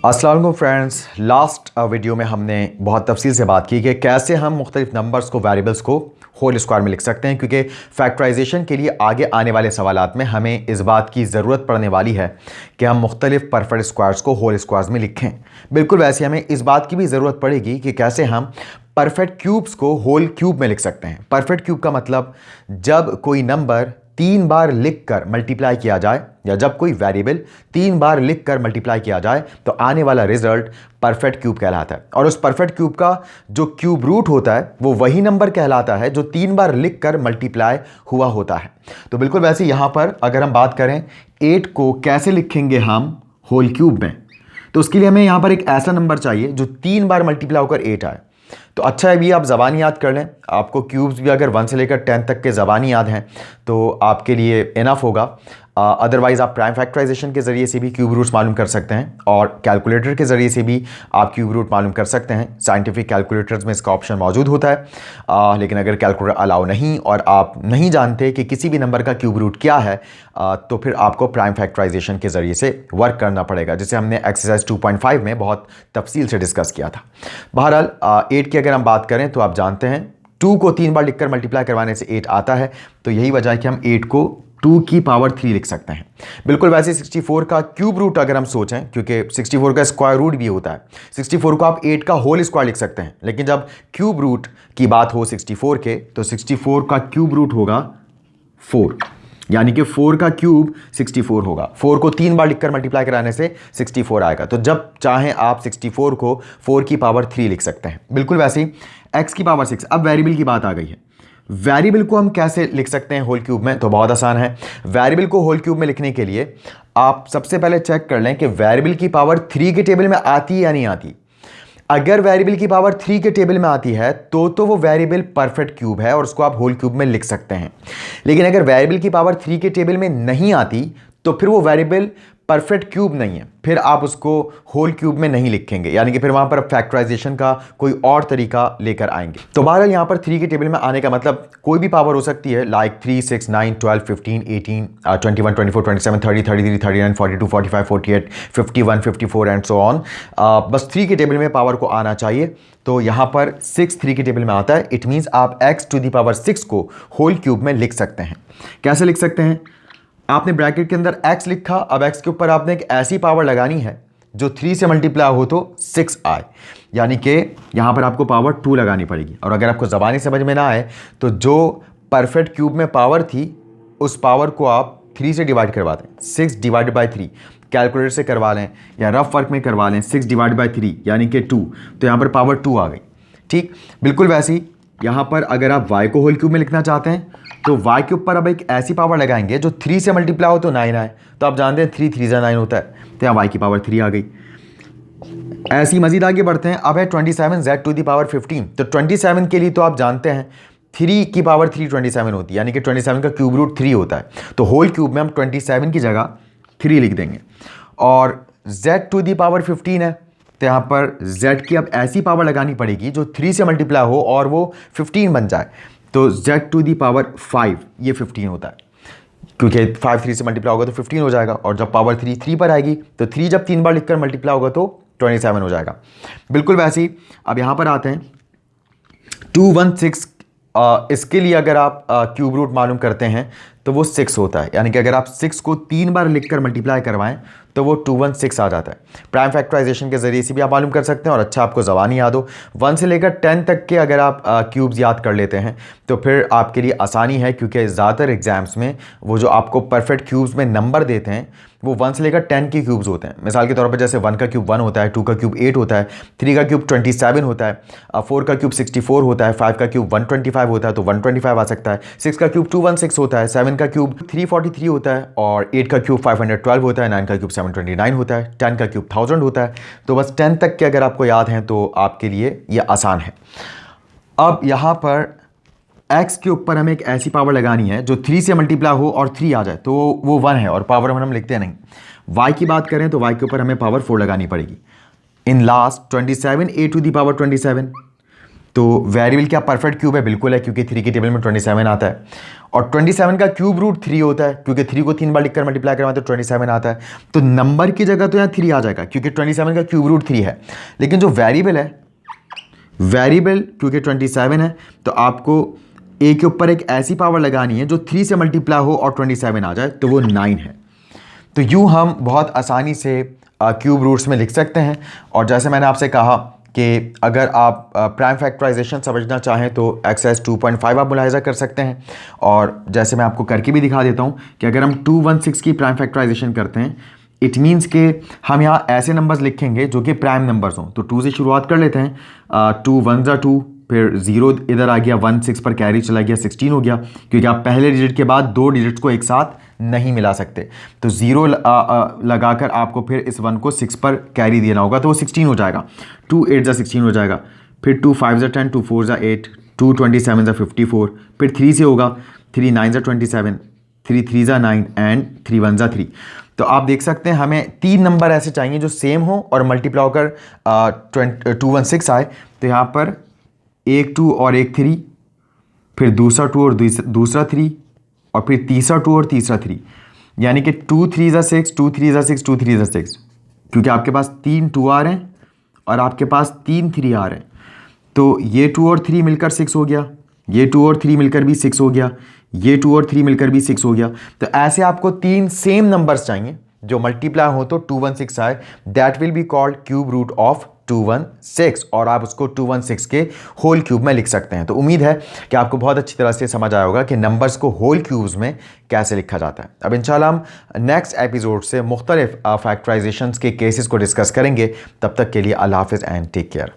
अस्सलाम वालेकुम friends, last video में हमने बहुत तफसील से बात की कि कैसे हम मुख्तलिफ नंबर्स को, वेरिएबल्स को होल स्क्वायर में लिख सकते हैं, क्योंकि फैक्टराइजेशन के लिए आगे आने वाले सवालात में हमें इस बात की ज़रूरत पड़ने वाली है कि हम मुख्तलिफ परफेक्ट स्क्वायर्स को होल स्क्वायर्स में लिखें। बिल्कुल वैसे हमें इस बात की भी ज़रूरत पड़ेगी कि कैसे हम परफेक्ट क्यूब्स को होल क्यूब में लिख सकते हैं। परफेक्ट क्यूब का मतलब जब कोई नंबर 3 बार लिखकर मल्टीप्लाई किया जाए, या जब कोई वेरिएबल 3 बार लिखकर मल्टीप्लाई किया जाए तो आने वाला रिजल्ट परफेक्ट क्यूब कहलाता है। और उस परफेक्ट क्यूब का जो क्यूब रूट होता है वो वही नंबर कहलाता है जो 3 बार लिखकर मल्टीप्लाई हुआ होता है। तो बिल्कुल वैसे यहां पर अगर हम बात करें 8 को कैसे लिखेंगे हम होल क्यूब में, तो उसके लिए हमें यहां पर एक ऐसा नंबर चाहिए जो 3 बार मल्टीप्लाई होकर 8 आए। तो अच्छा है भी आप ज़बानी याद कर लें, आपको क्यूब्स भी अगर 1 से लेकर 10 तक के ज़बानी याद हैं तो आपके लिए इनफ होगा। अदरवाइज़ आप प्राइम फैक्टराइजेशन के ज़रिए से भी क्यूब रूट्स मालूम कर सकते हैं और कैलकुलेटर के ज़रिए से भी आप क्यूब रूट मालूम कर सकते हैं। साइंटिफिक कैलकुलेटर्स में इसका ऑप्शन मौजूद होता है, लेकिन अगर कैलकुलेटर अलाउ नहीं और आप नहीं जानते कि किसी भी नंबर का क्यूब रूट क्या है, तो फिर आपको प्राइम फैक्टराइजेशन के ज़रिए से वर्क करना पड़ेगा, जिसे हमने एक्सरसाइज 2.5 में बहुत तफसील से डिस्कस किया था। बहरहाल 8 की अगर हम बात करें तो आप जानते हैं 2 को 3 बार लिखकर मल्टीप्लाई करवाने से 8 आता है, तो यही वजह है कि हम 8 को 2 की पावर 3 लिख सकते हैं। बिल्कुल वैसे 64 का क्यूब रूट अगर हम सोचें, क्योंकि 64 का स्क्वायर रूट भी होता है, 64 को आप 8 का होल स्क्वायर लिख सकते हैं, लेकिन जब क्यूब रूट की बात हो 64 के, तो 64 का क्यूब रूट होगा 4, यानी कि 4 का क्यूब 64 होगा। 4 को 3 बार लिखकर मल्टीप्लाई कराने से 64 आएगा। तो जब चाहें आप 64 को 4 की पावर 3 लिख सकते हैं। बिल्कुल वैसे ही x की पावर 6। अब वेरिएबल की बात आ गई है, वेरिएबल को हम कैसे लिख सकते हैं होल क्यूब में, तो बहुत आसान है। वेरिएबल को होल क्यूब में लिखने के लिए आप सबसे पहले चेक कर लें कि वेरिएबल की पावर 3 के टेबल में आती है या नहीं आती। अगर वेरिएबल की पावर 3 के टेबल में आती है तो वो वेरिएबल परफेक्ट क्यूब है और उसको आप होल क्यूब में लिख सकते हैं। लेकिन अगर वेरिएबल की पावर 3 के टेबल में नहीं आती तो फिर वो वेरिएबल परफेक्ट क्यूब नहीं है, फिर आप उसको होल क्यूब में नहीं लिखेंगे, यानी कि फिर वहां पर फैक्टराइजेशन का कोई और तरीका लेकर आएंगे। तो बहरहाल यहां पर 3 के टेबल में आने का मतलब कोई भी पावर हो सकती है, लाइक 3, 6, 9, 12, 15, 18, 21, 24, 27, 30, 33, 39, 42, 45, 48, 51, 54 एंड सो ऑन। बस 3 के टेबल में पावर को आना चाहिए। तो यहां पर 6 3 के टेबल में आता है। इट मीन्स आप x टू दी पावर 6 को होल क्यूब में लिख सकते हैं। कैसे लिख सकते हैं? आपने ब्रैकेट के अंदर x लिखा, अब x के ऊपर आपने एक ऐसी पावर लगानी है जो 3 से मल्टीप्लाई हो तो 6 आए, यानी कि यहां पर आपको पावर 2 लगानी पड़ेगी। और अगर आपको ज़बानी समझ में ना आए तो जो परफेक्ट क्यूब में पावर थी उस पावर को आप 3 से डिवाइड करवा दें। 6 डिवाइड बाई 3 कैलकुलेटर से करवा लें या रफ वर्क में करवा लें। 6 डिवाइड बाई 3 यानी कि 2, तो यहां पर पावर 2 आ गई। ठीक, बिल्कुल वैसे ही यहां पर अगर आप y को होल क्यूब में लिखना चाहते हैं तो y के ऊपर अब एक ऐसी पावर लगाएंगे जो 3 से मल्टीप्लाई हो तो 9 आए। तो आप जानते हैं 3 3 9 होता है, तो यहाँ y की पावर 3 आ गई। ऐसी मजीद आगे बढ़ते हैं। अब है 27 z टू दी पावर 15। तो 27 के लिए तो आप जानते हैं 3 की पावर 3 27 होती है, यानी कि 27 का क्यूब रूट 3 होता है। तो होल क्यूब में हम 27 की जगह 3 लिख देंगे। और z टू दी पावर 15 है, तो यहाँ पर z की अब ऐसी पावर लगानी पड़ेगी जो 3 से मल्टीप्लाई हो और वो 15 बन जाए। तो z टू दी पावर 5 ये 15 होता है, क्योंकि 5 3 से मल्टीप्लाई होगा तो 15 हो जाएगा। और जब पावर 3 3 पर आएगी तो 3 जब 3 बार लिखकर मल्टीप्लाई होगा तो 27 हो जाएगा। बिल्कुल वैसे ही अब यहाँ पर आते हैं 216। इसके लिए अगर आप क्यूब रूट मालूम करते हैं तो वो 6 होता है, यानी कि अगर आप 6 को 3 बार लिखकर मल्टीप्लाई करवाएं तो वो 216 आ जाता है। प्राइम फैक्टराइजेशन के ज़रिए से भी आप मालूम कर सकते हैं। और अच्छा आपको ज़बानी याद हो, 1 से लेकर 10 तक के अगर आप क्यूब्स याद कर लेते हैं तो फिर आपके लिए आसानी है, क्योंकि ज़्यादातर एग्जाम्स में वो जो आपको परफेक्ट क्यूब्स में नंबर देते हैं वो 1 से लेकर 10 के क्यूब्स होते हैं। मिसाल के तौर पर जैसे 1 का क्यूब 1 होता है, 2 का क्यूब 8 होता है, 3 का क्यूब 27 होता है, 4 का क्यूब 64 होता है, 5 का क्यूब 125 होता है तो 125 आ सकता है, 6 का क्यूब 216 होता है, 7 का क्यूब 343 होता है, और 8 का क्यूब 512 होता है, 9 का क्यूब 729 होता है, 10 का क्यूब 1000 होता है। तो बस 10 तक के अगर आपको याद हैं तो आपके लिए ये आसान है। अब यहाँ पर x के ऊपर हमें एक ऐसी पावर लगानी है जो 3 से मल्टीप्लाई हो और 3 आ जाए, तो वो 1 है और पावर हम लिखते नहीं। y की बात करें तो y के ऊपर हमें पावर 4 लगानी पड़ेगी। In last 27 a to the power 27, तो वेरिएबल क्या परफेक्ट क्यूब है? बिल्कुल है, क्योंकि 3 की टेबल में 27 आता है। और 27 का क्यूब रूट 3 होता है, क्योंकि 3 को 3 बार लिखकर मल्टीप्लाई करवाएं तो 27 आता है। तो नंबर की जगह तो यहाँ 3 आ जाएगा, क्योंकि 27 का क्यूब रूट 3 है। लेकिन जो वेरिएबल है, वेरिएबल क्योंकि 27 है, तो आपको ए के ऊपर एक ऐसी पावर लगानी है जो 3 से मल्टीप्लाई हो और 27 आ जाए, तो वो 9 है। तो यूँ हम बहुत आसानी से क्यूब रूट्स में लिख सकते हैं। और जैसे मैंने आपसे कहा कि अगर आप प्राइम फैक्टराइजेशन समझना चाहें तो एक्सरसाइज 2.5 आप मुलाहिजा कर सकते हैं। और जैसे मैं आपको करके भी दिखा देता हूँ कि अगर हम 216 की प्राइम फैक्टराइजेशन करते हैं, इट मीन्स कि हम यहाँ ऐसे नंबर्स लिखेंगे जो कि प्राइम नंबर्स हों। तो 2 से शुरुआत कर लेते हैं। 2 1 ज़ा 2, फिर 0 इधर आ गया, 1 6 पर कैरी चला गया, 16 हो गया, क्योंकि आप पहले डिजिट के बाद 2 डिजिट्स को एक साथ नहीं मिला सकते। तो 0 लगाकर आपको फिर इस 1 को 6 पर कैरी देना होगा, तो वो 16 हो जाएगा। 2 8 ज़ा 16 हो जाएगा, फिर 2 5 ज़ा 10, 2 4 ज़ा 8, 2 27 ज़ा 54, फिर 3 से होगा, 3 9 ज़ा 27, 3 3 ज़ा 9 एंड 3 1 ज़ा 3। तो आप देख सकते हैं हमें 3 नंबर ऐसे चाहिए जो सेम हो और मल्टीप्लाई होकर 216 आए। तो यहाँ पर एक 2 और एक 3, फिर दूसरा 2 और दूसरा 3, और फिर तीसरा 2 और तीसरा 3, यानी कि 2 3 ज़ा 6, 2 3 ज़ा 6, 2 3 ज़ा 6, क्योंकि आपके पास 3 2 आ रहे हैं और आपके पास 3 3 आ रहे हैं। तो ये 2 और 3 मिलकर 6 हो गया, ये 2 और 3 मिलकर भी 6 हो गया, ये 2 और 3 मिलकर भी 6 हो गया। तो ऐसे आपको 3 सेम नंबर्स चाहिए जो मल्टीप्लाई हो तो 216 आए। That will be called cube root of 216, और आप उसको 216 के होल क्यूब में लिख सकते हैं। तो उम्मीद है कि आपको बहुत अच्छी तरह से समझ आया होगा कि नंबर्स को होल क्यूब्स में कैसे लिखा जाता है। अब इंशाल्लाह हम नेक्स्ट एपिसोड से मुख्तलिफ फैक्टराइजेशंस के केसेस को डिस्कस करेंगे। तब तक के लिए अल्लाह हाफिज़ एंड टेक केयर।